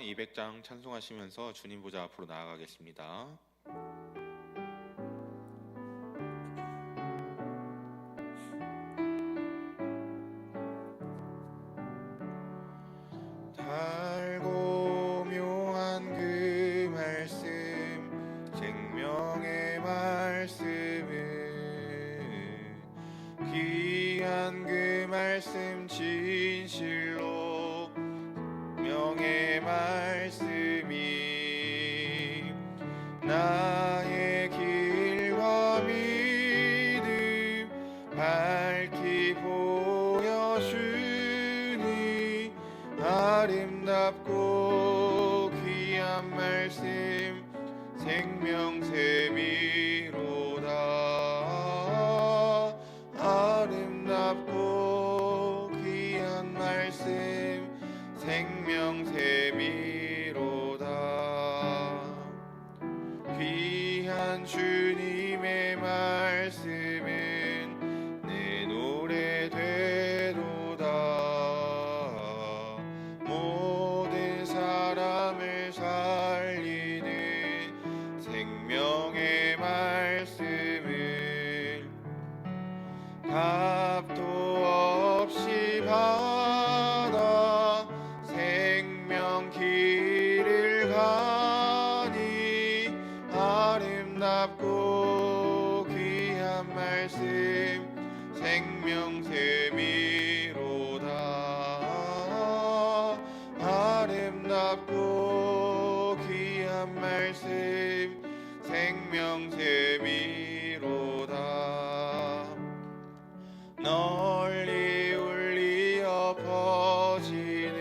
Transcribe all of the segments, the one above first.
200장 찬송하시면서 주님 보좌 앞으로 나아가겠습니다. 달고 묘한 그 말씀, 생명의 말씀은 귀한 그 말씀, 진실로 명의 말씀이 나의 길과 믿음 밝히 보여주니 아름답고 귀한 말씀, 생명샘이로다. 아름답고 귀한 말씀, 생명샘이로다. 귀한 주님의 말씀은 내 노래 되도다. 모든 사람을 살리는 생명의 말씀을 값도 없이 받아 생명 길을 가니 아름답고 귀한 말씀, 생명샘이로다. 아름답고 귀한 말씀, 생명샘이로다. 널리 울리어 퍼지는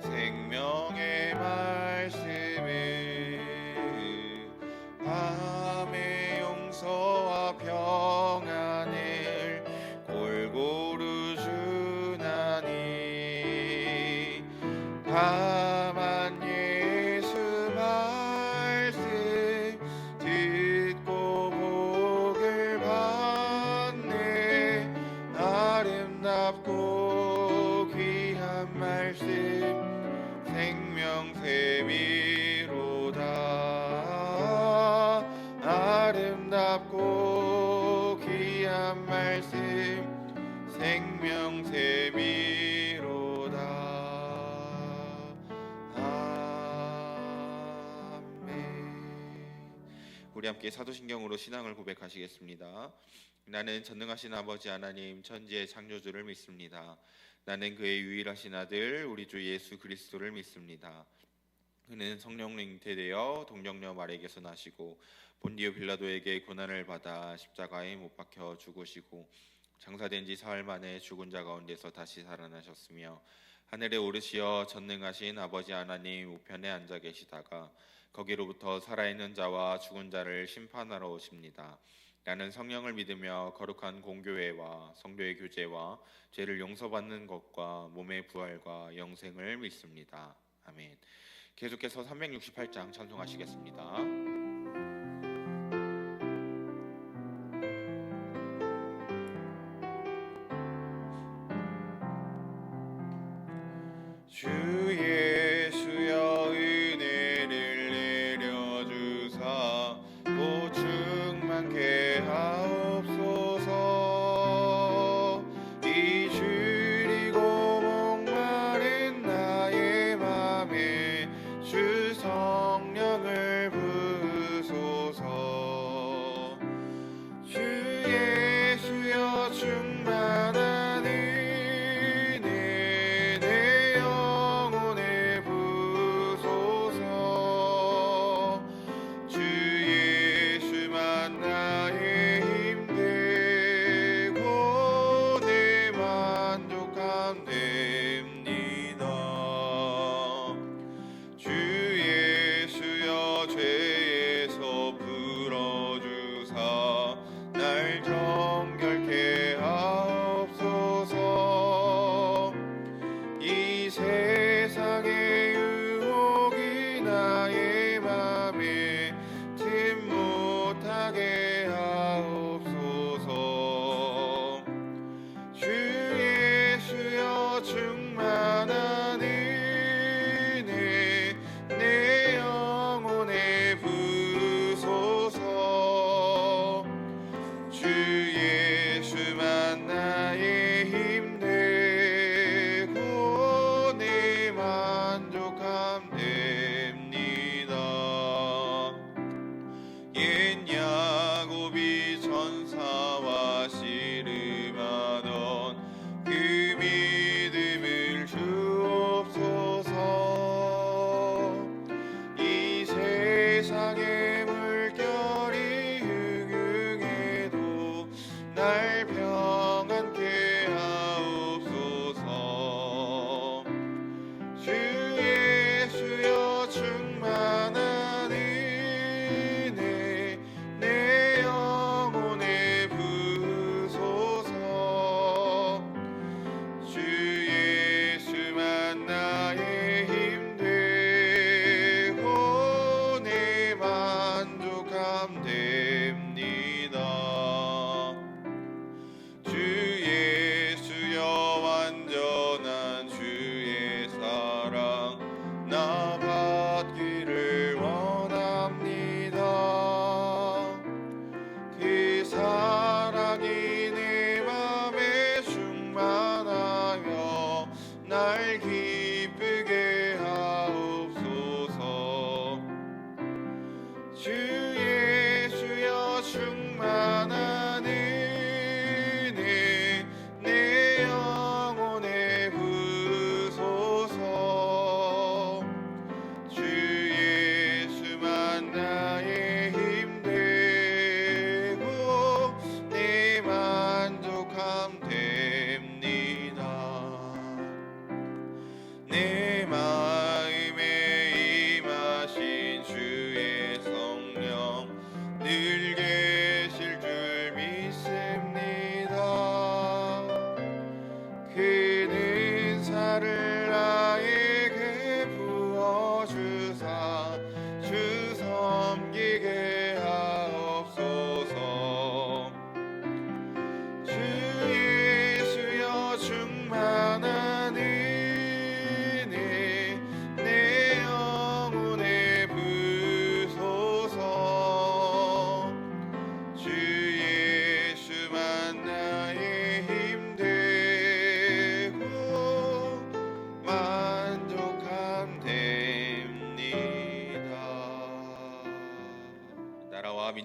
생명의 말씀은 밤의 용서와 평안을 골고루 주나니 다만 예수 말씀 듣고 복을 받네. 아름답고 귀한 말씀, 생명샘이로다. 아름답고 귀한 말씀, 생명샘이로다. 아멘. 우리 함께 사도신경으로 신앙을 고백하시겠습니다. 나는 전능하신 아버지 하나님, 천지의 창조주를 믿습니다. 나는 그의 유일하신 아들 우리 주 예수 그리스도를 믿습니다. 그는 성령으로 잉태되어 동정녀 마리아에게서 나시고 본디오 빌라도에게 고난을 받아 십자가에 못 박혀 죽으시고 장사된 지 사흘 만에 죽은 자 가운데서 다시 살아나셨으며 하늘에 오르시어 전능하신 아버지 하나님 우편에 앉아 계시다가 거기로부터 살아있는 자와 죽은 자를 심판하러 오십니다. 나는 성령을 믿으며 거룩한 공교회와 성도의 교제와 죄를 용서받는 것과 몸의 부활과 영생을 믿습니다. 아멘. 계속해서 368장 찬송하시겠습니다. 주 예수여 은혜를 내려주사 또 충만케 하옵소서. 이 줄이고 목마른 나의 맘에 주 성령을 부으사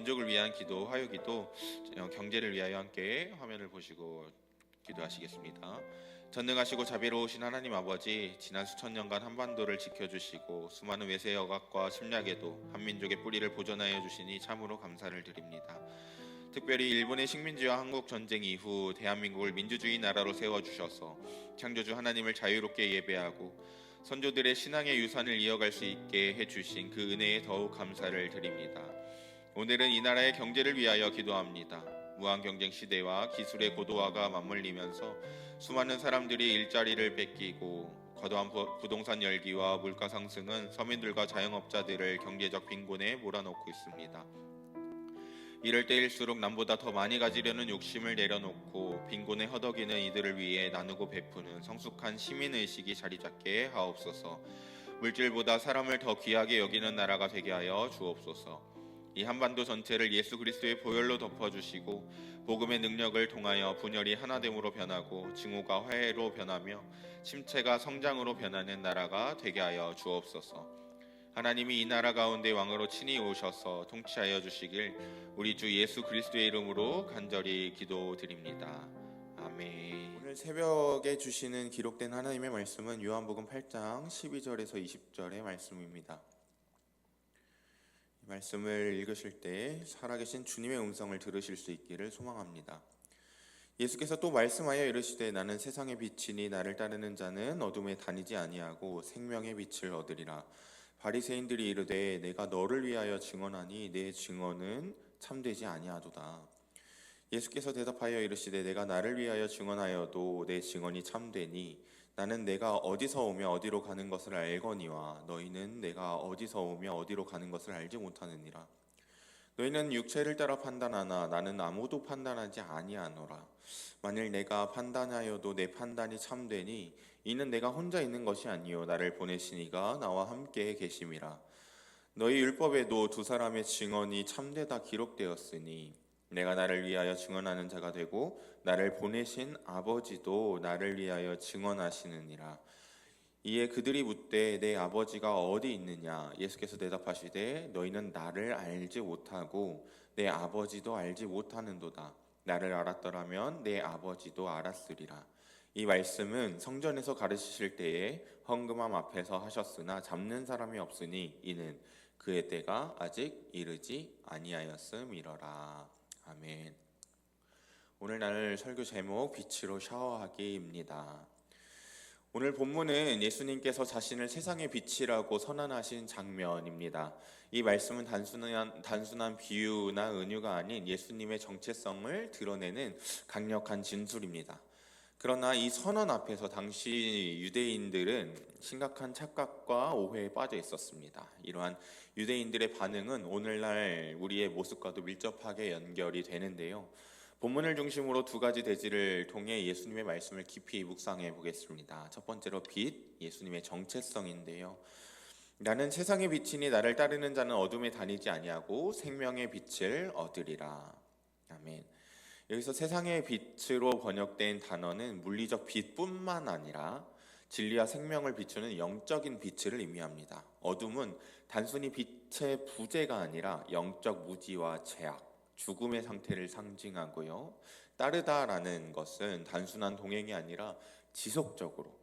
민족을 위한 기도, 화요기도, 경제를 위하여 함께 화면을 보시고 기도하시겠습니다. 전능하시고 자비로우신 하나님 아버지, 지난 수천 년간 한반도를 지켜주시고 수많은 외세 억압과 침략에도 한민족의 뿌리를 보존하여 주시니 참으로 감사를 드립니다. 특별히 일본의 식민지와 한국 전쟁 이후 대한민국을 민주주의 나라로 세워주셔서 창조주 하나님을 자유롭게 예배하고 선조들의 신앙의 유산을 이어갈 수 있게 해주신 그 은혜에 더욱 감사를 드립니다. 오늘은 이 나라의 경제를 위하여 기도합니다. 무한 경쟁 시대와 기술의 고도화가 맞물리면서 수많은 사람들이 일자리를 뺏기고 과도한 부동산 열기와 물가 상승은 서민들과 자영업자들을 경제적 빈곤에 몰아넣고 있습니다. 이럴 때일수록 남보다 더 많이 가지려는 욕심을 내려놓고 빈곤에 허덕이는 이들을 위해 나누고 베푸는 성숙한 시민의식이 자리잡게 하옵소서. 물질보다 사람을 더 귀하게 여기는 나라가 되게 하여 주옵소서. 이 한반도 전체를 예수 그리스도의 보혈로 덮어주시고 복음의 능력을 통하여 분열이 하나됨으로 변하고 증오가 화해로 변하며 침체가 성장으로 변하는 나라가 되게 하여 주옵소서. 하나님이 이 나라 가운데 왕으로 친히 오셔서 통치하여 주시길 우리 주 예수 그리스도의 이름으로 간절히 기도드립니다. 아멘. 오늘 새벽에 주시는 기록된 하나님의 말씀은 요한복음 8장 12절에서 20절의 말씀입니다. 이 말씀을 읽으실 때 살아계신 주님의 음성을 들으실 수 있기를 소망합니다. 예수께서 또 말씀하여 이르시되 나는 세상의 빛이니 나를 따르는 자는 어둠에 다니지 아니하고 생명의 빛을 얻으리라. 바리새인들이 이르되 내가 너를 위하여 증언하니 내 증언은 참되지 아니하도다. 예수께서 대답하여 이르시되 내가 나를 위하여 증언하여도 내 증언이 참되니 나는 내가 어디서 오며 어디로 가는 것을 알거니와 너희는 내가 어디서 오며 어디로 가는 것을 알지 못하느니라. 너희는 육체를 따라 판단하나 나는 아무도 판단하지 아니하노라. 만일 내가 판단하여도 내 판단이 참되니 이는 내가 혼자 있는 것이 아니요 나를 보내신 이가 나와 함께 계심이라. 너희 율법에도 두 사람의 증언이 참되다 기록되었으니 내가 나를 위하여 증언하는 자가 되고 나를 보내신 아버지도 나를 위하여 증언하시느니라. 이에 그들이 묻되 내 아버지가 어디 있느냐? 예수께서 대답하시되 너희는 나를 알지 못하고 내 아버지도 알지 못하는도다. 나를 알았더라면 내 아버지도 알았으리라. 이 말씀은 성전에서 가르치실 때에 헌금함 앞에서 하셨으나 잡는 사람이 없으니 이는 그의 때가 아직 이르지 아니하였음이러라. 아멘. 오늘날 설교 제목 빛으로 샤워하기입니다. 오늘 본문은 예수님께서 자신을 세상의 빛이라고 선언하신 장면입니다. 이 말씀은 단순한 비유나 은유가 아닌 예수님의 정체성을 드러내는 강력한 진술입니다. 그러나 이 선언 앞에서 당시 유대인들은 심각한 착각과 오해에 빠져 있었습니다. 이러한 유대인들의 반응은 오늘날 우리의 모습과도 밀접하게 연결이 되는데요. 본문을 중심으로 두 가지 대지를 통해 예수님의 말씀을 깊이 묵상해 보겠습니다. 첫 번째로 빛, 예수님의 정체성인데요. 나는 세상의 빛이니 나를 따르는 자는 어둠에 다니지 아니하고 생명의 빛을 얻으리라. 아멘. 여기서 세상의 빛으로 번역된 단어는 물리적 빛뿐만 아니라 진리와 생명을 비추는 영적인 빛을 의미합니다. 어둠은 단순히 빛의 부재가 아니라 영적 무지와 제약, 죽음의 상태를 상징하고요. 따르다라는 것은 단순한 동행이 아니라 지속적으로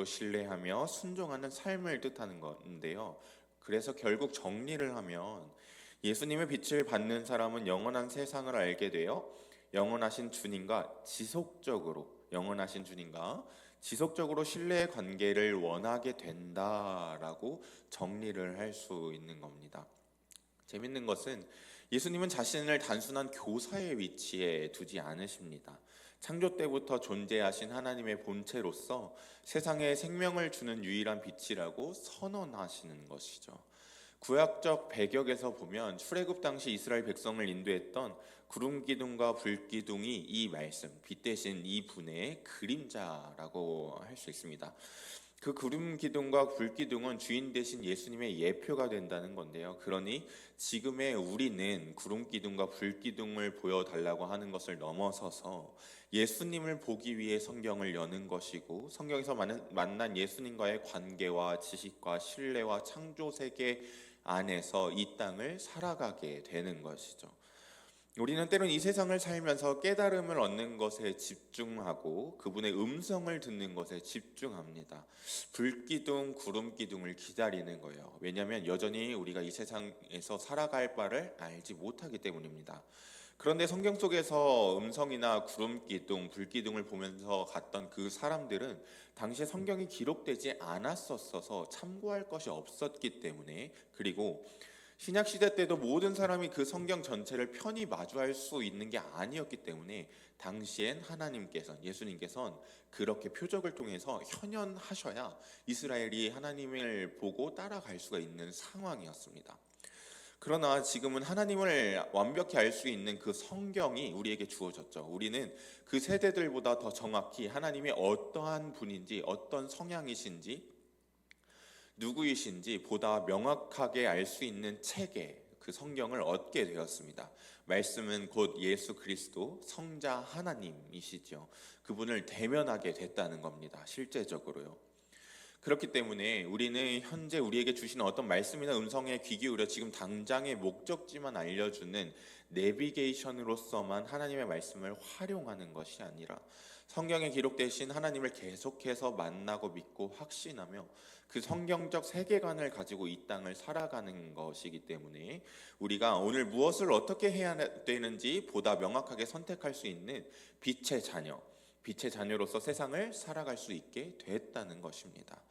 신뢰하며 순종하는 삶을 뜻하는 건데요. 그래서 결국 정리를 하면 예수님의 빛을 받는 사람은 영원한 세상을 알게 되어 영원하신 주님과 지속적으로 신뢰의 관계를 원하게 된다라고 정리를 할 수 있는 겁니다. 재밌는 것은 예수님은 자신을 단순한 교사의 위치에 두지 않으십니다. 창조 때부터 존재하신 하나님의 본체로서 세상에 생명을 주는 유일한 빛이라고 선언하시는 것이죠. 구약적 배경에서 보면 출애굽 당시 이스라엘 백성을 인도했던 구름 기둥과 불 기둥이 이 말씀, 빛 대신 이 분의 그림자라고 할 수 있습니다. 그 구름 기둥과 불 기둥은 주인 대신 예수님의 예표가 된다는 건데요. 그러니 지금의 우리는 구름 기둥과 불 기둥을 보여달라고 하는 것을 넘어서서 예수님을 보기 위해 성경을 여는 것이고, 성경에서 만난 예수님과의 관계와 지식과 신뢰와 창조 세계 안에서 이 땅을 살아가게 되는 것이죠. 우리는 때론 이 세상을 살면서 깨달음을 얻는 것에 집중하고 그분의 음성을 듣는 것에 집중합니다. 불기둥, 구름기둥을 기다리는 거예요. 왜냐하면 여전히 우리가 이 세상에서 살아갈 바를 알지 못하기 때문입니다. 그런데 성경 속에서 음성이나 구름기둥, 불기둥을 보면서 갔던 그 사람들은 당시에 성경이 기록되지 않았었어서 참고할 것이 없었기 때문에, 그리고 신약 시대 때도 모든 사람이 그 성경 전체를 편히 마주할 수 있는 게 아니었기 때문에 당시엔 예수님께서는 그렇게 표적을 통해서 현현하셔야 이스라엘이 하나님을 보고 따라갈 수가 있는 상황이었습니다. 그러나 지금은 하나님을 완벽히 알 수 있는 그 성경이 우리에게 주어졌죠. 우리는 그 세대들보다 더 정확히 하나님이 어떠한 분인지, 어떤 성향이신지, 누구이신지 보다 명확하게 알 수 있는 체계, 그 성경을 얻게 되었습니다. 말씀은 곧 예수 그리스도 성자 하나님이시죠. 그분을 대면하게 됐다는 겁니다. 실제적으로요. 그렇기 때문에 우리는 현재 우리에게 주시는 어떤 말씀이나 음성에 귀 기울여 지금 당장의 목적지만 알려주는 내비게이션으로서만 하나님의 말씀을 활용하는 것이 아니라 성경에 기록되신 하나님을 계속해서 만나고 믿고 확신하며 그 성경적 세계관을 가지고 이 땅을 살아가는 것이기 때문에 우리가 오늘 무엇을 어떻게 해야 되는지 보다 명확하게 선택할 수 있는 빛의 자녀로서 세상을 살아갈 수 있게 됐다는 것입니다.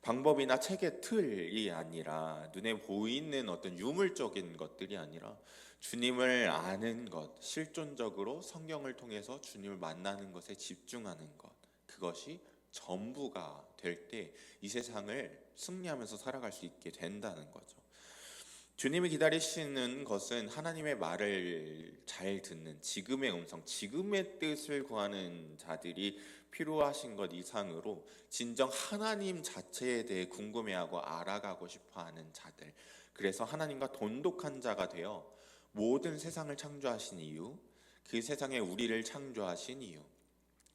방법이나 책의 틀이 아니라 눈에 보이는 어떤 유물적인 것들이 아니라 주님을 아는 것, 실존적으로 성경을 통해서 주님을 만나는 것에 집중하는 것, 그것이 전부가 될 때 이 세상을 승리하면서 살아갈 수 있게 된다는 거죠. 주님이 기다리시는 것은 하나님의 말을 잘 듣는 지금의 음성, 지금의 뜻을 구하는 자들이 필요하신 것 이상으로 진정 하나님 자체에 대해 궁금해하고 알아가고 싶어하는 자들, 그래서 하나님과 돈독한 자가 되어 모든 세상을 창조하신 이유, 그 세상에 우리를 창조하신 이유,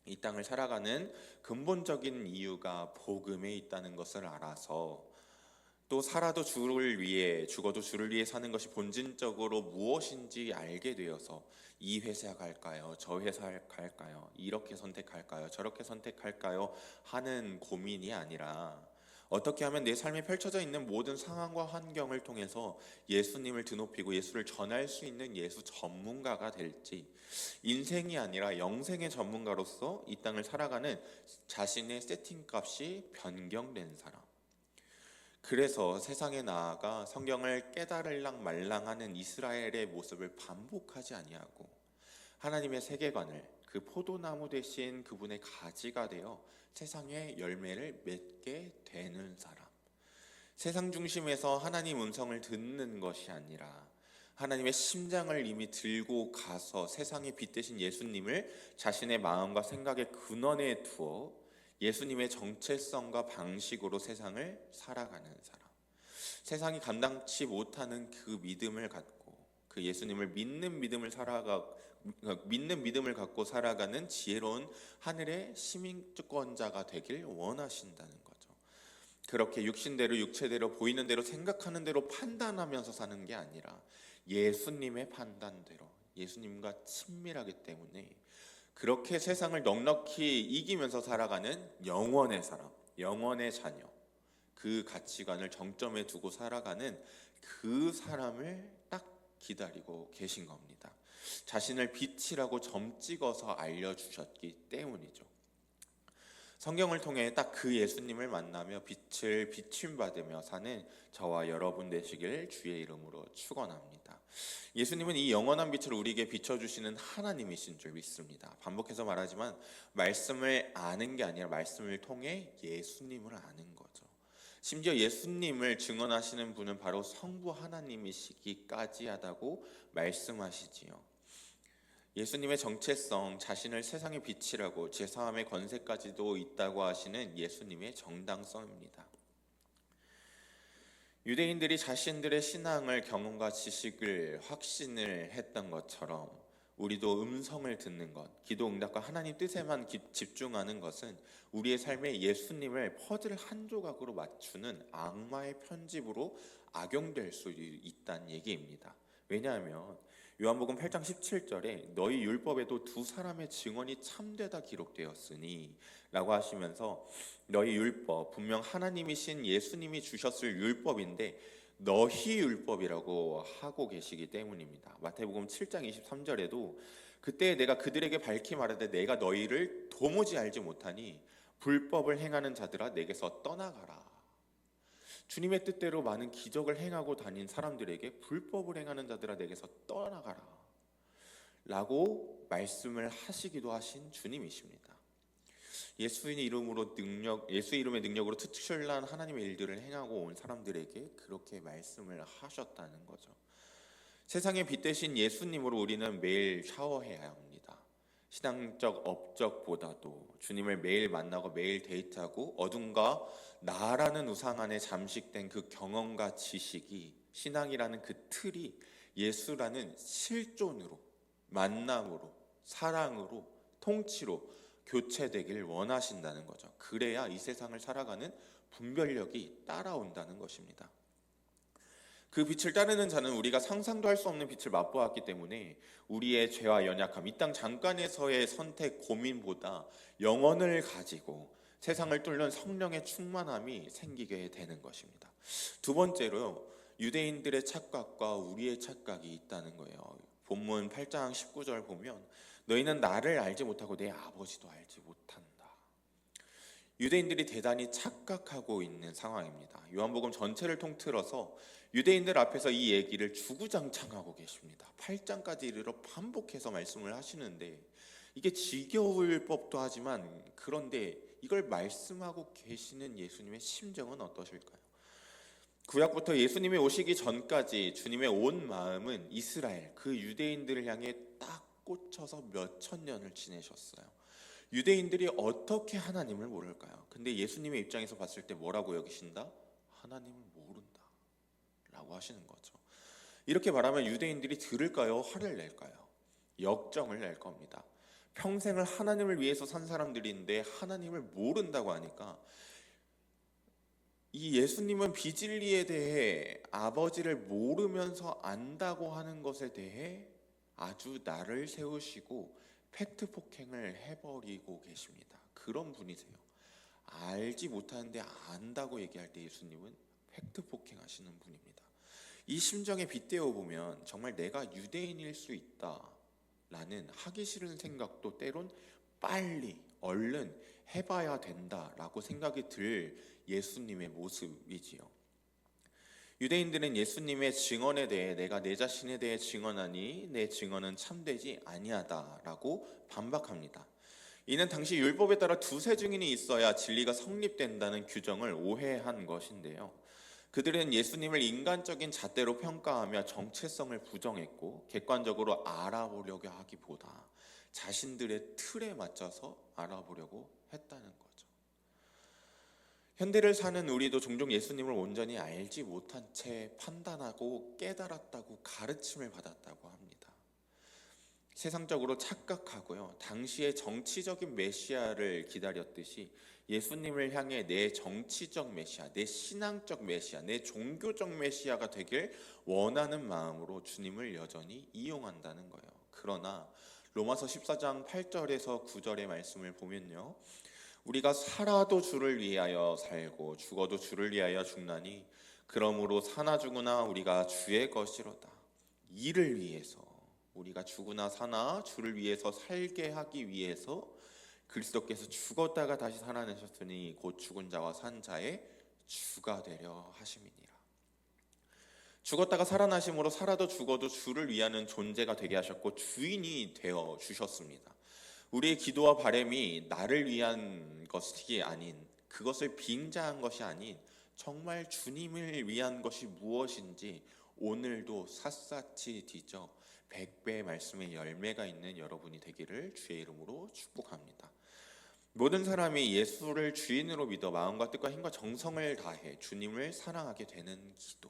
이 땅을 살아가는 근본적인 이유가 복음에 있다는 것을 알아서 또 살아도 주를 위해 죽어도 주를 위해 사는 것이 본질적으로 무엇인지 알게 되어서 이 회사 갈까요? 저 회사 갈까요? 이렇게 선택할까요? 저렇게 선택할까요? 하는 고민이 아니라 어떻게 하면 내 삶에 펼쳐져 있는 모든 상황과 환경을 통해서 예수님을 드높이고 예수를 전할 수 있는 예수 전문가가 될지, 인생이 아니라 영생의 전문가로서 이 땅을 살아가는 자신의 세팅값이 변경된 사람, 그래서 세상에 나아가 성경을 깨달을랑 말랑하는 이스라엘의 모습을 반복하지 아니하고 하나님의 세계관을 그 포도나무 대신 그분의 가지가 되어 세상에 열매를 맺게 되는 사람, 세상 중심에서 하나님 음성을 듣는 것이 아니라 하나님의 심장을 이미 들고 가서 세상의 빛 대신 예수님을 자신의 마음과 생각의 근원에 두어 예수님의 정체성과 방식으로 세상을 살아가는 사람, 세상이 감당치 못하는 그 믿음을 갖고 그 예수님을 믿는 믿음을 갖고 살아가는 지혜로운 하늘의 시민권자가 되길 원하신다는 거죠. 그렇게 육신대로 육체대로 보이는 대로 생각하는 대로 판단하면서 사는 게 아니라 예수님의 판단대로 예수님과 친밀하기 때문에 그렇게 세상을 넉넉히 이기면서 살아가는 영원의 사람, 영원의 자녀, 그 가치관을 정점에 두고 살아가는 그 사람을 딱 기다리고 계신 겁니다. 자신을 빛이라고 점 찍어서 알려주셨기 때문이죠. 성경을 통해 딱 그 예수님을 만나며 빛을 비춤받으며 사는 저와 여러분 되시길 주의 이름으로 축원합니다. 예수님은 이 영원한 빛을 우리에게 비춰주시는 하나님이신 줄 믿습니다. 반복해서 말하지만 말씀을 아는 게 아니라 말씀을 통해 예수님을 아는 거죠. 심지어 예수님을 증언하시는 분은 바로 성부 하나님이시기까지 하다고 말씀하시지요. 예수님의 정체성, 자신을 세상의 빛이라고 제사함의 권세까지도 있다고 하시는 예수님의 정당성입니다. 유대인들이 자신들의 신앙을 경험과 지식을 확신을 했던 것처럼 우리도 음성을 듣는 것, 기도 응답과 하나님 뜻에만 집중하는 것은 우리의 삶에 예수님을 퍼즐 한 조각으로 맞추는 악마의 편집으로 악용될 수 있다는 얘기입니다. 왜냐하면 요한복음 8장 17절에 너희 율법에도 두 사람의 증언이 참되다 기록되었으니 라고 하시면서 너희 율법, 분명 하나님이신 예수님이 주셨을 율법인데 너희 율법이라고 하고 계시기 때문입니다. 마태복음 7장 23절에도 그때 내가 그들에게 밝히 말하되 내가 너희를 도무지 알지 못하니 불법을 행하는 자들아 내게서 떠나가라. 주님의 뜻대로 많은 기적을 행하고 다닌 사람들에게 불법을 행하는 자들아 내게서 떠나가라 라고 말씀을 하시기도 하신 주님이십니다. 예수의 이름의 능력으로 특출난 하나님의 일들을 행하고 온 사람들에게 그렇게 말씀을 하셨다는 거죠. 세상의 빛 대신 예수님으로 우리는 매일 샤워해야 합니다. 신앙적 업적보다도 주님을 매일 만나고 매일 데이트하고 어둠과 나라는 우상 안에 잠식된 그 경험과 지식이, 신앙이라는 그 틀이 예수라는 실존으로, 만남으로, 사랑으로, 통치로 교체되길 원하신다는 거죠. 그래야 이 세상을 살아가는 분별력이 따라온다는 것입니다. 그 빛을 따르는 자는 우리가 상상도 할 수 없는 빛을 맛보았기 때문에 우리의 죄와 연약함, 이 땅 잠깐에서의 선택, 고민보다 영혼을 가지고 세상을 뚫는 성령의 충만함이 생기게 되는 것입니다. 두 번째로 유대인들의 착각과 우리의 착각이 있다는 거예요. 본문 8장 19절 보면 너희는 나를 알지 못하고 내 아버지도 알지 못한다. 유대인들이 대단히 착각하고 있는 상황입니다. 요한복음 전체를 통틀어서 유대인들 앞에서 이 얘기를 주구장창하고 계십니다. 8장까지 이르러 반복해서 말씀을 하시는데 이게 지겨울 법도 하지만 그런데 이걸 말씀하고 계시는 예수님의 심정은 어떠실까요? 구약부터 예수님이 오시기 전까지 주님의 온 마음은 이스라엘, 그 유대인들을 향해 딱 꽂혀서 몇천 년을 지내셨어요. 유대인들이 어떻게 하나님을 모를까요? 근데 예수님의 입장에서 봤을 때 뭐라고 여기신다? 하나님을 모른다 라고 하시는 거죠. 이렇게 말하면 유대인들이 들을까요? 화를 낼까요? 역정을 낼 겁니다. 평생을 하나님을 위해서 산 사람들인데 하나님을 모른다고 하니까 이 예수님은 비진리에 대해 아버지를 모르면서 안다고 하는 것에 대해 아주 나를 세우시고 팩트 폭행을 해버리고 계십니다. 그런 분이세요. 알지 못하는데 안다고 얘기할 때 예수님은 팩트 폭행하시는 분입니다. 이 심정에 빗대어 보면 정말 내가 유대인일 수 있다라는 하기 싫은 생각도 때론 빨리 얼른 해봐야 된다라고 생각이 들 예수님의 모습이지요. 유대인들은 예수님의 증언에 대해 내가 내 자신에 대해 증언하니 내 증언은 참되지 아니하다라고 반박합니다. 이는 당시 율법에 따라 두세 증인이 있어야 진리가 성립된다는 규정을 오해한 것인데요. 그들은 예수님을 인간적인 잣대로 평가하며 정체성을 부정했고 객관적으로 알아보려고 하기보다 자신들의 틀에 맞춰서 알아보려고 했다는 거죠. 현대를 사는 우리도 종종 예수님을 온전히 알지 못한 채 판단하고 깨달았다고 가르침을 받았다고 합니다. 세상적으로 착각하고요. 당시의 정치적인 메시아를 기다렸듯이 예수님을 향해 내 정치적 메시아, 내 신앙적 메시아, 내 종교적 메시아가 되길 원하는 마음으로 주님을 여전히 이용한다는 거예요. 그러나 로마서 14장 8절에서 9절의 말씀을 보면요. 우리가 살아도 주를 위하여 살고 죽어도 주를 위하여 죽나니 그러므로 사나 죽으나 우리가 주의 것이로다. 이를 위해서 우리가 죽으나 사나 주를 위해서 살게 하기 위해서 그리스도께서 죽었다가 다시 살아나셨으니 곧 죽은 자와 산 자의 주가 되려 하심이니라. 죽었다가 살아나심으로 살아도 죽어도 주를 위하는 존재가 되게 하셨고 주인이 되어 주셨습니다. 우리의 기도와 바람이 나를 위한 것이 아닌, 그것을 빙자한 것이 아닌 정말 주님을 위한 것이 무엇인지 오늘도 샅샅이 뒤져 100배의 말씀의 열매가 있는 여러분이 되기를 주의 이름으로 축복합니다. 모든 사람이 예수를 주인으로 믿어 마음과 뜻과 힘과 정성을 다해 주님을 사랑하게 되는 기도,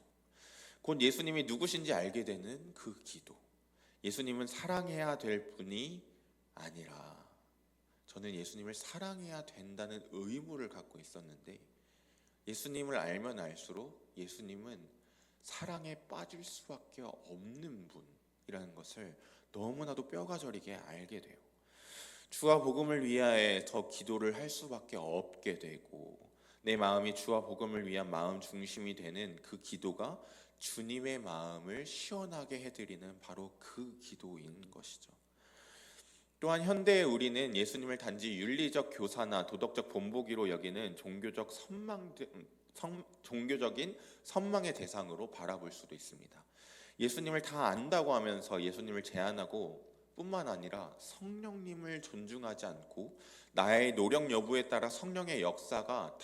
곧 예수님이 누구신지 알게 되는 그 기도, 예수님은 사랑해야 될 분이 아니라 저는 예수님을 사랑해야 된다는 의무를 갖고 있었는데, 예수님을 알면 알수록 예수님은 사랑에 빠질 수밖에 없는 분이라는 것을 너무나도 뼈가 저리게 알게 돼요. 주와 복음을 위하여 더 기도를 할 수밖에 없게 되고, 내 마음이 주와 복음을 위한 마음 중심이 되는 그 기도가 주님의 마음을 시원하게 해드리는 바로 그 기도인 것이죠. 또한 현대의 우리는 예수님을 단지 윤리적 교사나 도덕적 본보기로 여기는 종교적인 선망의 대상으로 바라볼 수도 있습니다. 예수님을 다 안다고 하면서 예수님을 제한하고 뿐만 아니라 성령님을 존중하지 않고 나의 노력 여부에 따라 성령의 역사가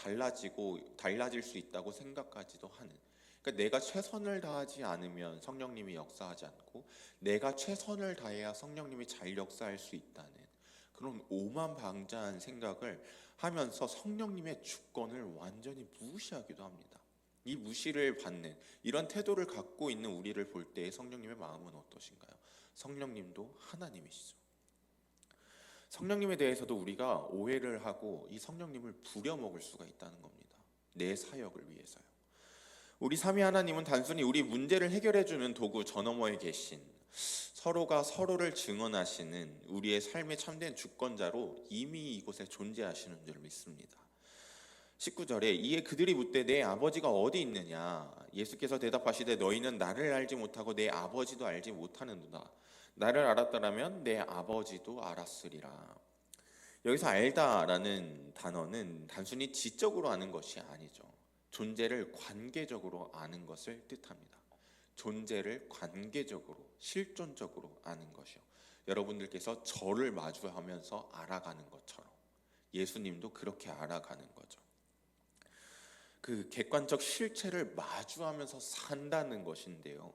달라질 수 있다고 생각하지도 하는, 그러니까 내가 최선을 다하지 않으면 성령님이 역사하지 않고 내가 최선을 다해야 성령님이 잘 역사할 수 있다는 그런 오만방자한 생각을 하면서 성령님의 주권을 완전히 무시하기도 합니다. 이 무시를 받는 이런 태도를 갖고 있는 우리를 볼 때 성령님의 마음은 어떠신가요? 성령님도 하나님이시죠. 성령님에 대해서도 우리가 오해를 하고 이 성령님을 부려먹을 수가 있다는 겁니다. 내 사역을 위해서요. 우리 삼위 하나님은 단순히 우리 문제를 해결해주는 도구 저 너머에 계신, 서로가 서로를 증언하시는 우리의 삶의 참된 주권자로 이미 이곳에 존재하시는 줄 믿습니다. 19절에 이에 그들이 묻되 내 아버지가 어디 있느냐? 예수께서 대답하시되 너희는 나를 알지 못하고 내 아버지도 알지 못하는도다. 나를 알았더라면 내 아버지도 알았으리라. 여기서 알다라는 단어는 단순히 지적으로 아는 것이 아니죠. 존재를 관계적으로 아는 것을 뜻합니다. 존재를 관계적으로, 실존적으로 아는 것이요. 여러분들께서 저를 마주하면서 알아가는 것처럼 예수님도 그렇게 알아가는 거죠. 그 객관적 실체를 마주하면서 산다는 것인데요.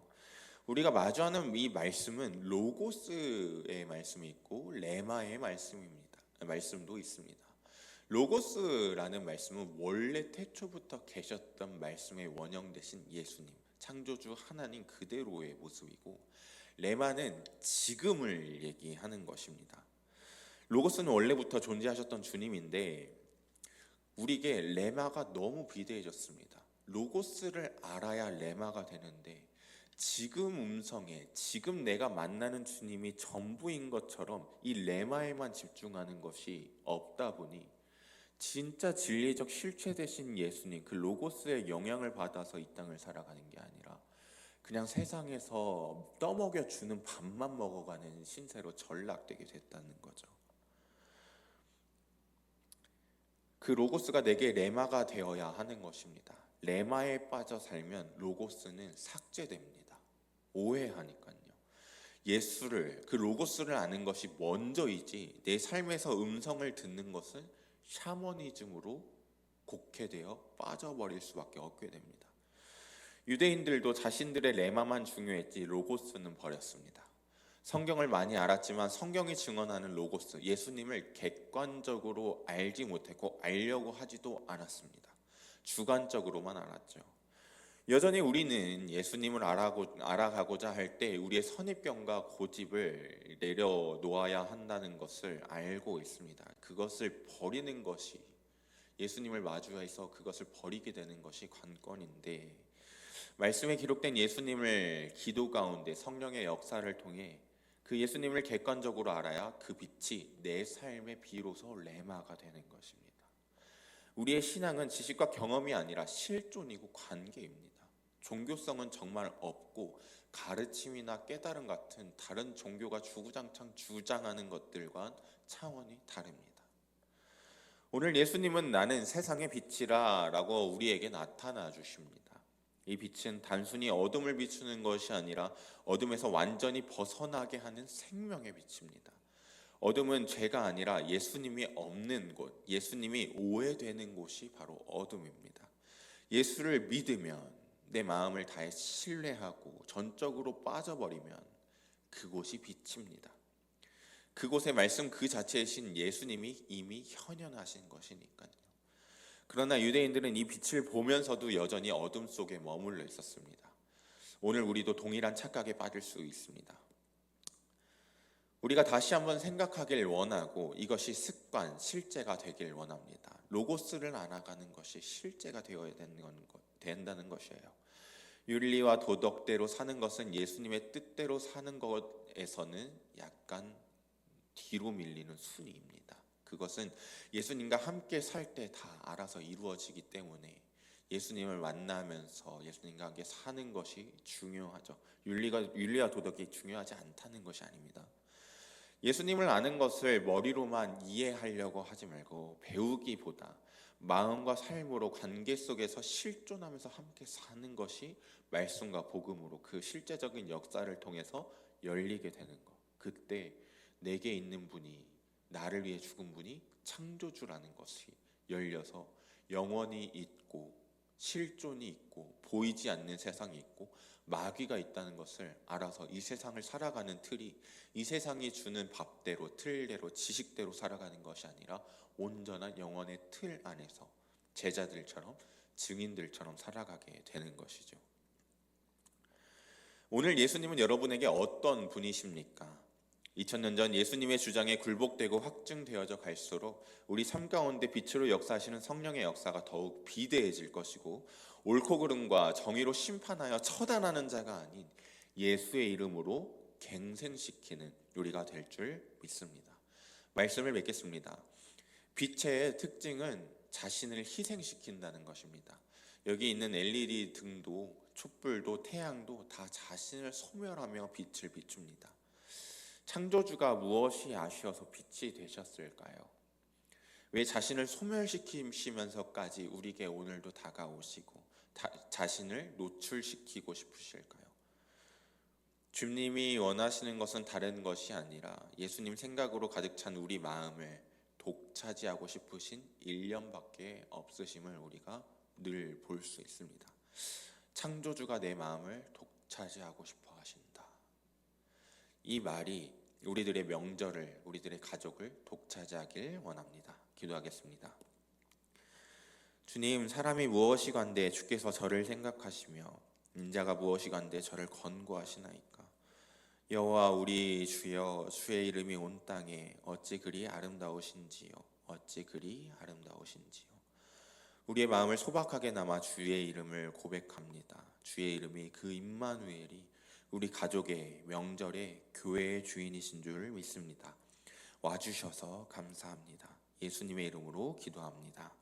우리가 마주하는 이 말씀은 로고스의 말씀이 있고 레마의 말씀도 있습니다. 로고스라는 말씀은 원래 태초부터 계셨던 말씀의 원형 되신 예수님, 창조주 하나님 그대로의 모습이고, 레마는 지금을 얘기하는 것입니다. 로고스는 원래부터 존재하셨던 주님인데 우리에게 레마가 너무 비대해졌습니다. 로고스를 알아야 레마가 되는데 지금 음성에 지금 내가 만나는 주님이 전부인 것처럼 이 레마에만 집중하는 것이 없다 보니 진짜 진리적 실체 되신 예수님, 그 로고스의 영향을 받아서 이 땅을 살아가는 게 아니라 그냥 세상에서 떠먹여주는 밥만 먹어가는 신세로 전락되게 됐다는 거죠. 그 로고스가 내게 레마가 되어야 하는 것입니다. 레마에 빠져 살면 로고스는 삭제됩니다. 오해하니까요. 예수를, 그 로고스를 아는 것이 먼저이지 내 삶에서 음성을 듣는 것은 샤머니즘으로 곡해되어 빠져버릴 수밖에 없게 됩니다. 유대인들도 자신들의 레마만 중요했지 로고스는 버렸습니다. 성경을 많이 알았지만 성경이 증언하는 로고스, 예수님을 객관적으로 알지 못했고 알려고 하지도 않았습니다. 주관적으로만 알았죠. 여전히 우리는 예수님을 알아가고자 할 때 우리의 선입견과 고집을 내려놓아야 한다는 것을 알고 있습니다. 그것을 버리는 것이, 예수님을 마주해서 그것을 버리게 되는 것이 관건인데, 말씀에 기록된 예수님을 기도 가운데 성령의 역사를 통해 그 예수님을 객관적으로 알아야 그 빛이 내 삶의 비로소 레마가 되는 것입니다. 우리의 신앙은 지식과 경험이 아니라 실존이고 관계입니다. 종교성은 정말 없고 가르침이나 깨달음 같은 다른 종교가 주구장창 주장하는 것들과 차원이 다릅니다. 오늘 예수님은 나는 세상의 빛이라 라고 우리에게 나타나 주십니다. 이 빛은 단순히 어둠을 비추는 것이 아니라 어둠에서 완전히 벗어나게 하는 생명의 빛입니다. 어둠은 죄가 아니라 예수님이 없는 곳, 예수님이 오해되는 곳이 바로 어둠입니다. 예수를 믿으면, 내 마음을 다해 신뢰하고 전적으로 빠져버리면 그곳이 빛입니다. 그곳의 말씀 그 자체이신 예수님이 이미 현현하신 것이니까요. 그러나 유대인들은 이 빛을 보면서도 여전히 어둠 속에 머물러 있었습니다. 오늘 우리도 동일한 착각에 빠질 수 있습니다. 우리가 다시 한번 생각하길 원하고 이것이 습관, 실제가 되길 원합니다. 로고스를 알아가는 것이 실제가 되어야 된다는 것이에요. 윤리와 도덕대로 사는 것은 예수님의 뜻대로 사는 것에서는 약간 뒤로 밀리는 순위입니다. 그것은 예수님과 함께 살 때 다 알아서 이루어지기 때문에 예수님을 만나면서 예수님과 함께 사는 것이 중요하죠. 윤리와 도덕이 중요하지 않다는 것이 아닙니다. 예수님을 아는 것을 머리로만 이해하려고 하지 말고 배우기보다 마음과 삶으로 관계 속에서 실존하면서 함께 사는 것이 말씀과 복음으로 그 실제적인 역사를 통해서 열리게 되는 것. 그때 내게 있는 분이, 나를 위해 죽은 분이 창조주라는 것이 열려서 영원히 있고 실존이 있고 보이지 않는 세상이 있고 마귀가 있다는 것을 알아서 이 세상을 살아가는 틀이 이 세상이 주는 밥대로, 틀대로, 지식대로 살아가는 것이 아니라 온전한 영혼의 틀 안에서 제자들처럼, 증인들처럼 살아가게 되는 것이죠. 오늘 예수님은 여러분에게 어떤 분이십니까? 2000년 전 예수님의 주장에 굴복되고 확증되어져 갈수록 우리 삶 가운데 빛으로 역사하시는 성령의 역사가 더욱 비대해질 것이고, 옳고 그름과 정의로 심판하여 처단하는 자가 아닌 예수의 이름으로 갱생시키는 우리가 될 줄 믿습니다. 말씀을 맺겠습니다. 빛의 특징은 자신을 희생시킨다는 것입니다. 여기 있는 LED 등도, 촛불도, 태양도 다 자신을 소멸하며 빛을 비춥니다. 창조주가 무엇이 아쉬워서 빛이 되셨을까요? 왜 자신을 소멸시키시면서까지 우리에게 오늘도 다가오시고 자신을 노출시키고 싶으실까요? 주님이 원하시는 것은 다른 것이 아니라 예수님 생각으로 가득 찬 우리 마음을 독차지하고 싶으신 일념밖에 없으심을 우리가 늘 볼 수 있습니다. 창조주가 내 마음을 독차지하고 싶어 하신다. 이 말이 우리들의 명절을, 우리들의 가족을 독차지하길 원합니다. 기도하겠습니다. 주님, 사람이 무엇이간데 주께서 저를 생각하시며 인자가 무엇이간데 저를 권고하시나이까. 여호와 우리 주여, 주의 이름이 온 땅에 어찌 그리 아름다우신지요, 어찌 그리 아름다우신지요. 우리의 마음을 소박하게 남아 주의 이름을 고백합니다. 주의 이름이 그 임마누엘이 우리 가족의 명절의 교회의 주인이신 줄 믿습니다. 와주셔서 감사합니다. 예수님의 이름으로 기도합니다.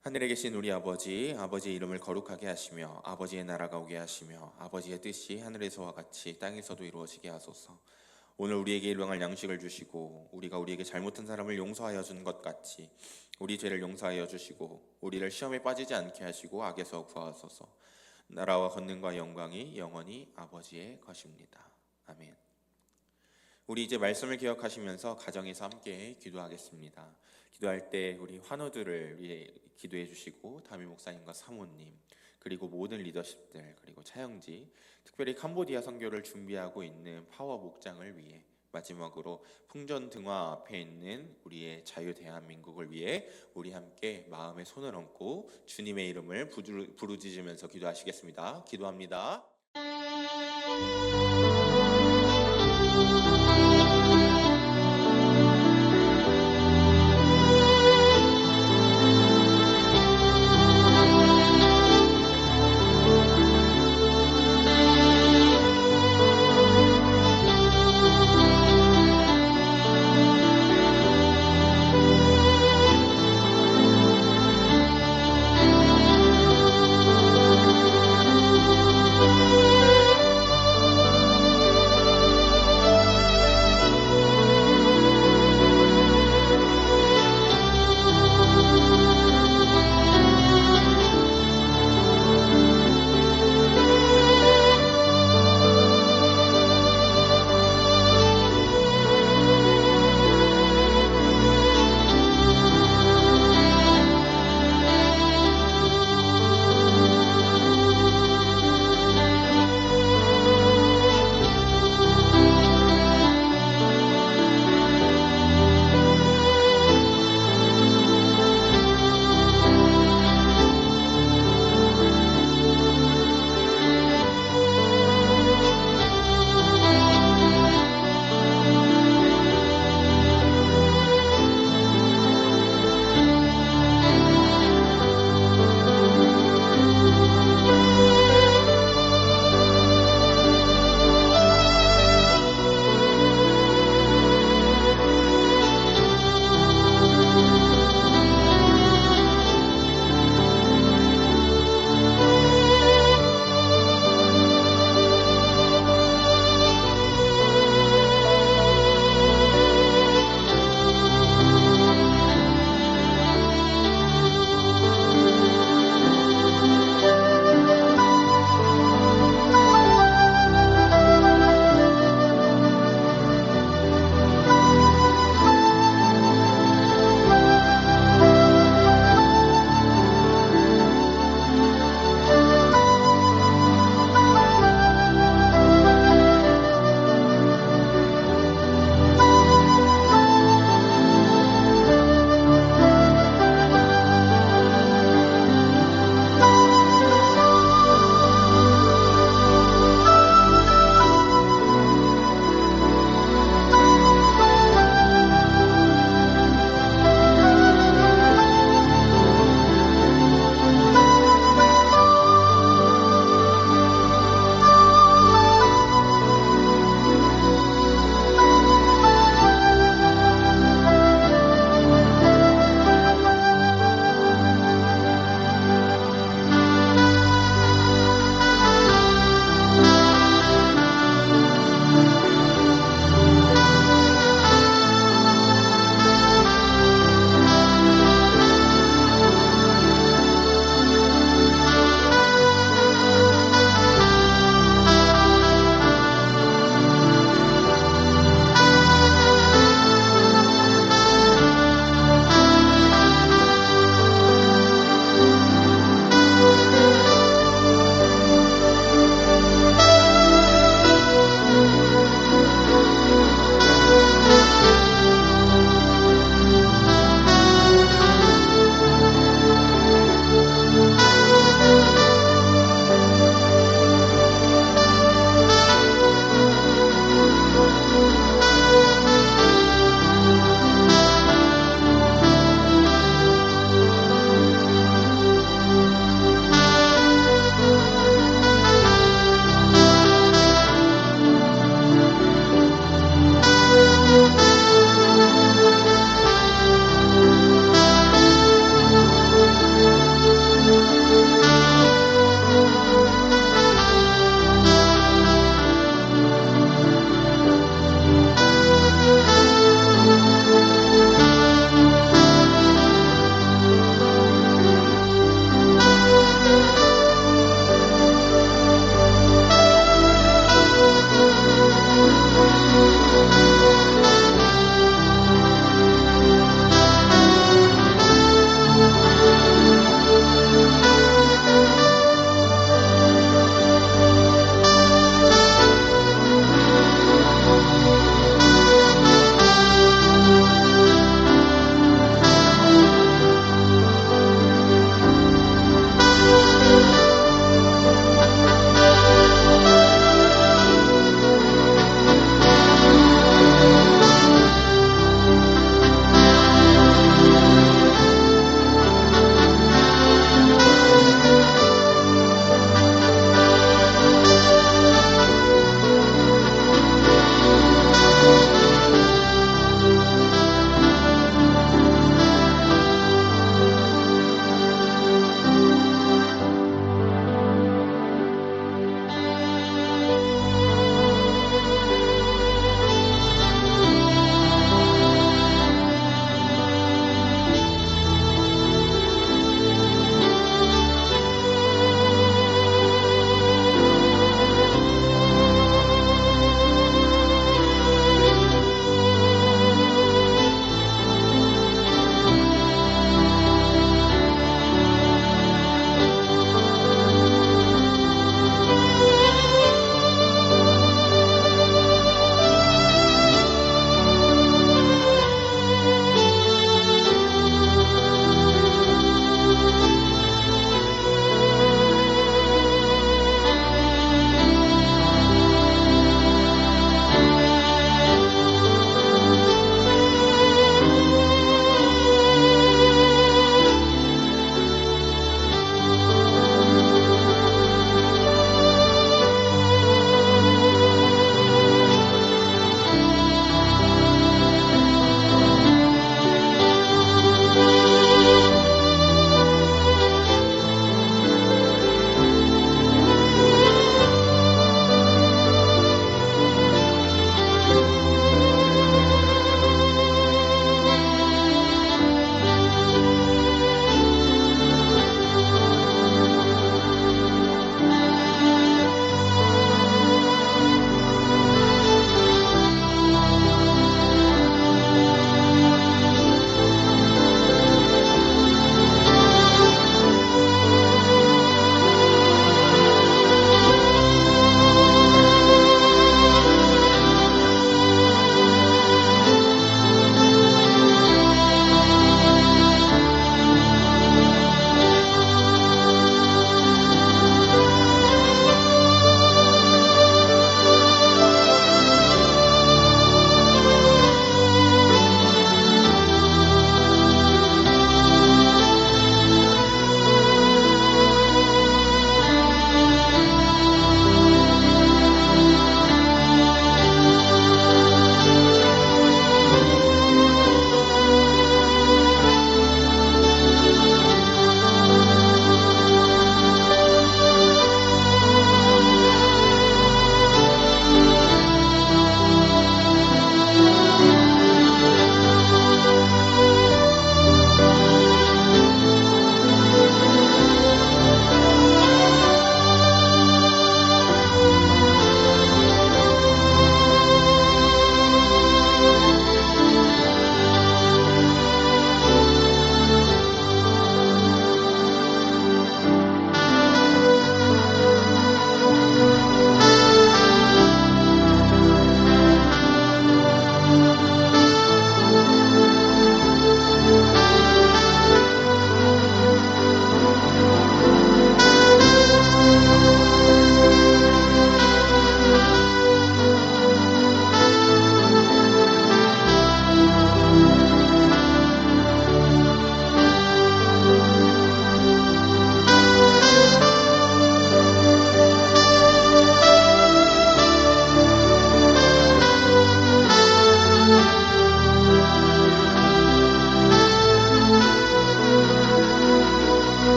하늘에 계신 우리 아버지, 아버지의 이름을 거룩하게 하시며 아버지의 나라가 오게 하시며 아버지의 뜻이 하늘에서와 같이 땅에서도 이루어지게 하소서. 오늘 우리에게 일용할 양식을 주시고 우리가 우리에게 잘못한 사람을 용서하여 준 것 같이 우리 죄를 용서하여 주시고 우리를 시험에 빠지지 않게 하시고 악에서 구하소서. 나라와 권능과 영광이 영원히 아버지의 것입니다. 아멘. 우리 이제 말씀을 기억하시면서 가정에서 함께 기도하겠습니다. 기도할 때 우리 환우들을 위해 기도해 주시고 담임 목사님과 사모님 그리고 모든 리더십들 그리고 차영지 특별히 캄보디아 선교를 준비하고 있는 파워 목장을 위해 마지막으로 풍전 등화 앞에 있는 우리의 자유 대한민국을 위해 우리 함께 마음에 손을 얹고 주님의 이름을 부르짖으면서 기도하시겠습니다. 기도합니다.